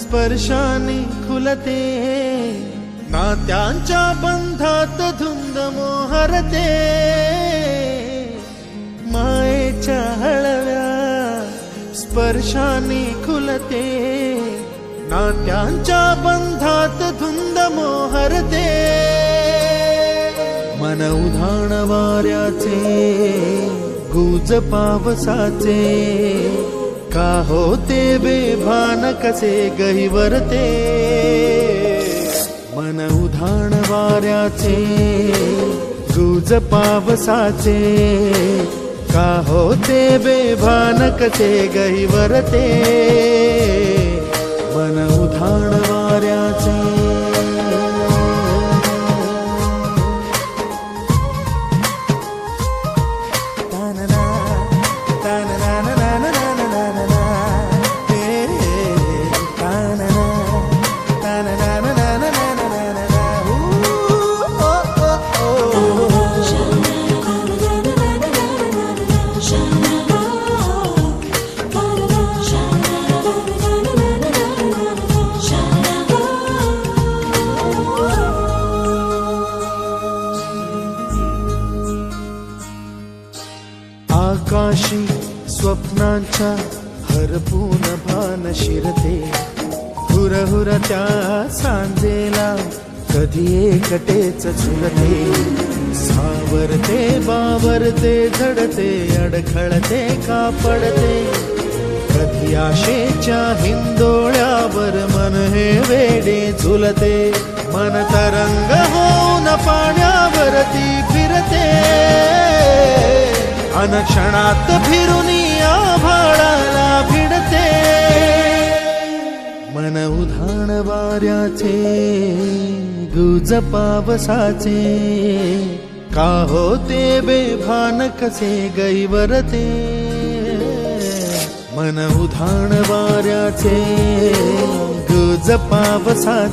स्पर्शाने खुलते, नात्यांच्या बंधात धुंद मोहरते, मायेच्या हळव्या स्पर्शाने खुलते, नात्यांच्या बंधात धुंद मोहरते, मन उधाण वाऱ्याचे गुज पावसाचे, का होते बेभान कसे गहिवरते, मन उधाण वाऱ्याचे गुज पावसाचे, का होते बेभान कसे गहिवरते, मन उधाण वाऱ्याचे। आकाशी स्वप्नांच्या हरपून भान शिरते, हुरहुर त्या सांजेला कधी एकटेच झुलते, सावरते बावरते झडते, अडखळते का पडते, कधी आशेच्या हिंदोळ्यावर मन हे वेडे झुलते, मन तरंग होऊन पाण्यावरती फिरते, अनक्षणात फिरून आभाळाला भिडते, मन उधाण वाऱ्याचे गुज पावसाचे, का होते बेभान कसे गहिवरते, मन उधाण वाऱ्याचे गुज पावसाचे।